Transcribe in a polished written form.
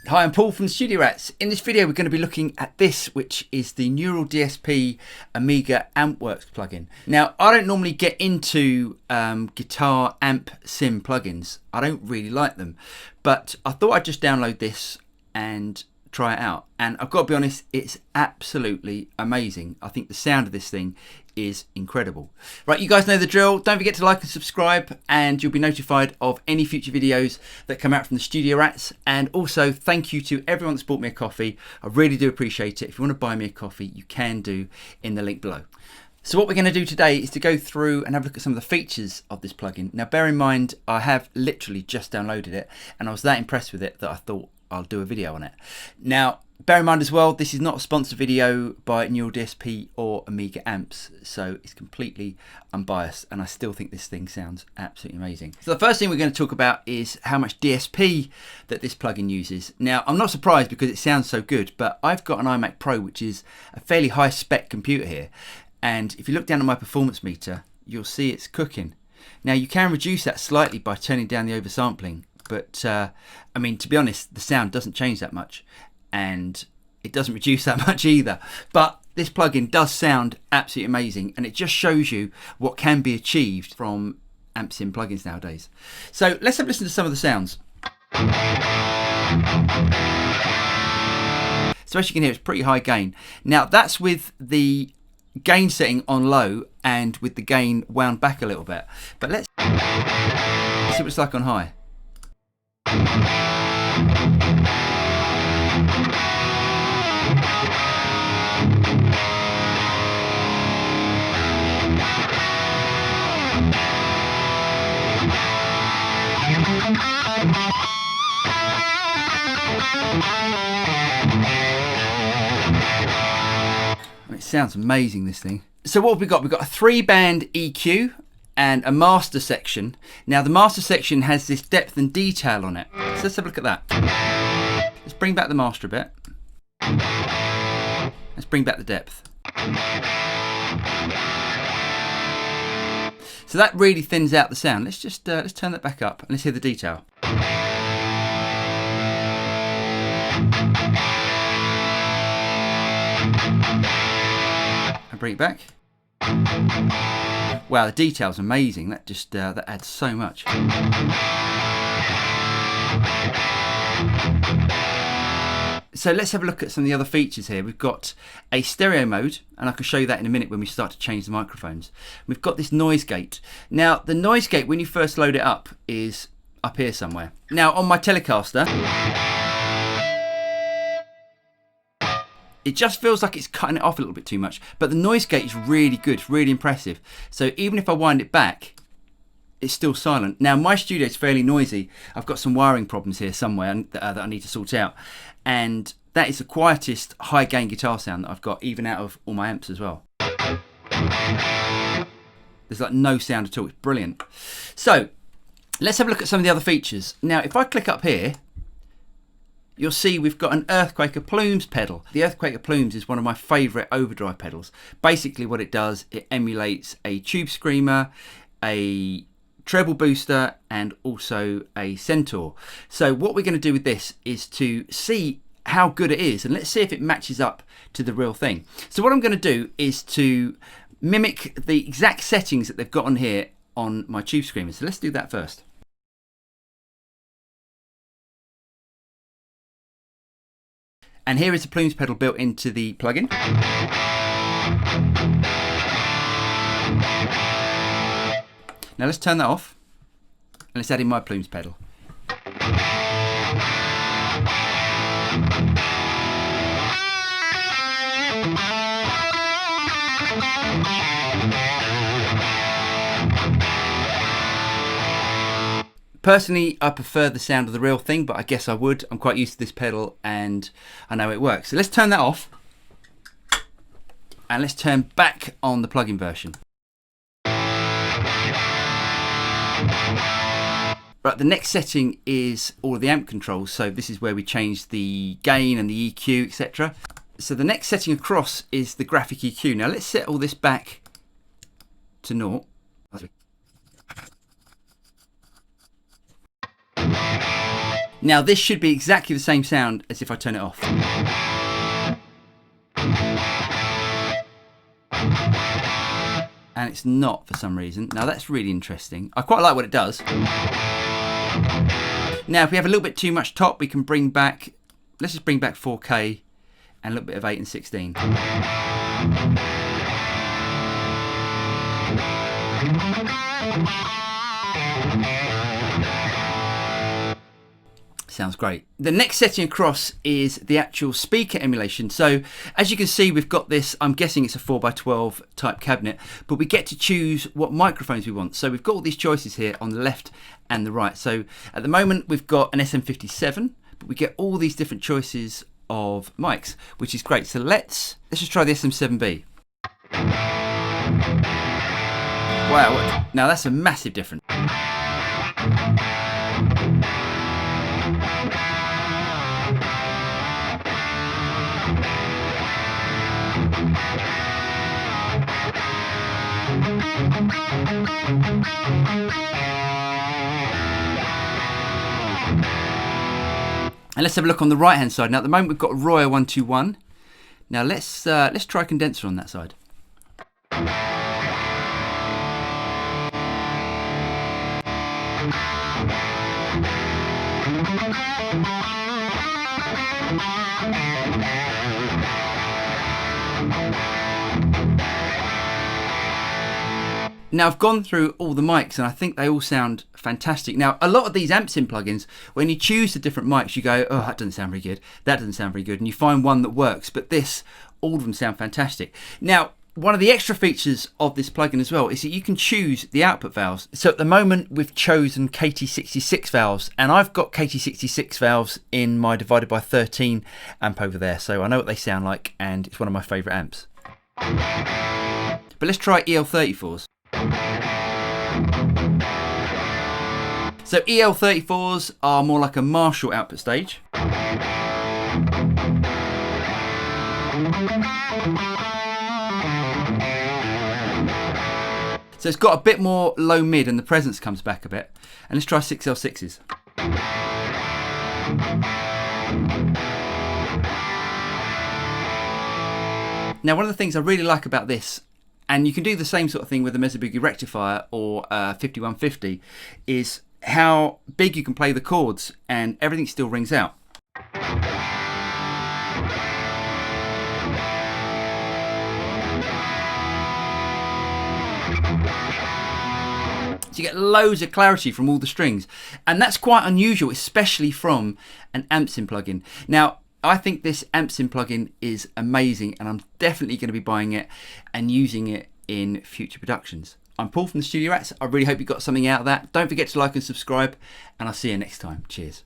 Hi, I'm Paul from Studio Rats. In this video we're going to be looking at this, which is the Neural DSP Omega Ampworks plugin. Now, I don't normally get into guitar amp sim plugins. I don't really like them, but I thought I'd just download this and try it out. And I've got to be honest, it's absolutely amazing. I think the sound of this thing is incredible. Right, you guys know the drill. Don't forget to like and subscribe, and you'll be notified of any future videos that come out from the Studio Rats. And also thank you to everyone that's bought me a coffee. I really do appreciate it. If you want to buy me a coffee, you can do in the link below. So what we're going to do today is to go through and have a look at some of the features of this plugin. Now bear in mind, I have literally just downloaded it and I was that impressed with it that I thought I'll do a video on it. Now bear in mind as well, this is not a sponsored video by Neural DSP or Omega Amps, so it's completely unbiased, and I still think this thing sounds absolutely amazing. So the first thing we're going to talk about is how much DSP that this plugin uses. Now I'm not surprised because it sounds so good, but I've got an iMac Pro, which is a fairly high spec computer here, and if you look down at my performance meter, you'll see it's cooking. Now you can reduce that slightly by turning down the oversampling, but I mean, to be honest, the sound doesn't change that much, and it doesn't reduce that much either. But this plugin does sound absolutely amazing, and it just shows you what can be achieved from amp sim plugins nowadays. So let's have a listen to some of the sounds. So as you can hear, it's pretty high gain. Now that's with the gain setting on low and with the gain wound back a little bit. But let's see what it's like on high. It sounds amazing, this thing. So what have we got? We've got a 3-band EQ and a master section. Now the master section has this depth and detail on it. So let's have a look at that. Let's bring back the master a bit. Let's bring back the depth. So that really thins out the sound. Let's just let's turn that back up and let's hear the detail. And bring it back. Wow, the detail's amazing. That just that adds so much. So let's have a look at some of the other features here. We've got a stereo mode, and I can show you that in a minute when we start to change the microphones. We've got this noise gate. Now the noise gate, when you first load it up, is up here somewhere. Now on my Telecaster, it just feels like it's cutting it off a little bit too much, but the noise gate is really good, it's really impressive. So even if I wind it back, it's still silent. Now my studio is fairly noisy. I've got some wiring problems here somewhere that I need to sort out, and that is the quietest high gain guitar sound that I've got, even out of all my amps as well. There's like no sound at all. It's brilliant. So let's have a look at some of the other features. Now if I click up here, you'll see we've got an Earthquaker Plumes pedal. The Earthquaker Plumes is one of my favourite overdrive pedals. Basically what it does, it emulates a tube screamer, a treble booster, and also a Centaur. So what we're going to do with this is to see how good it is, and let's see if it matches up to the real thing. So what I'm going to do is to mimic the exact settings that they've got on here on my tube screamer. So let's do that first. And here is the Plumes pedal built into the plugin. Now let's turn that off and let's add in my Plumes pedal. Personally, I prefer the sound of the real thing, but I guess I would. I'm quite used to this pedal and I know it works. So let's turn that off and let's turn back on the plugin version. Right, the next setting is all of the amp controls. So this is where we change the gain and the EQ, etc. So the next setting across is the graphic EQ. Now let's set all this back to 0. Now this should be exactly the same sound as if I turn it off. And it's not for some reason. Now that's really interesting. I quite like what it does. Now if we have a little bit too much top, we can bring back, let's just bring back 4K and a little bit of 8 and 16. Sounds great. The next setting across is the actual speaker emulation. So as you can see, we've got this, I'm guessing it's a 4x12 type cabinet, but we get to choose what microphones we want. So we've got all these choices here on the left and the right. So at the moment we've got an SM57, but we get all these different choices of mics, which is great. So let's just try the SM7B. Wow, now that's a massive difference. And let's have a look on the right hand side. Now at the moment we've got a Royer 121. Now let's try a condenser on that side. Now I've gone through all the mics and I think they all sound fantastic. Now a lot of these amp sim plugins, when you choose the different mics, you go, oh, that doesn't sound very good, that doesn't sound very good, and you find one that works. But this, all of them sound fantastic. Now one of the extra features of this plugin as well is that you can choose the output valves. So at the moment we've chosen KT66 valves, and I've got KT66 valves in my divided by 13 amp over there, so I know what they sound like and it's one of my favourite amps. But let's try EL34s. So EL34s are more like a Marshall output stage. So it's got a bit more low mid and the presence comes back a bit. And let's try 6L6s. Now one of the things I really like about this, and you can do the same sort of thing with the Mesa Boogie rectifier or 5150, is how big you can play the chords and everything still rings out. So you get loads of clarity from all the strings, and that's quite unusual, especially from an amp sim plugin. Now I think this amp sim plugin is amazing, and I'm definitely going to be buying it and using it in future productions. I'm Paul from the Studio Rats. I really hope you got something out of that. Don't forget to like and subscribe, and I'll see you next time. Cheers.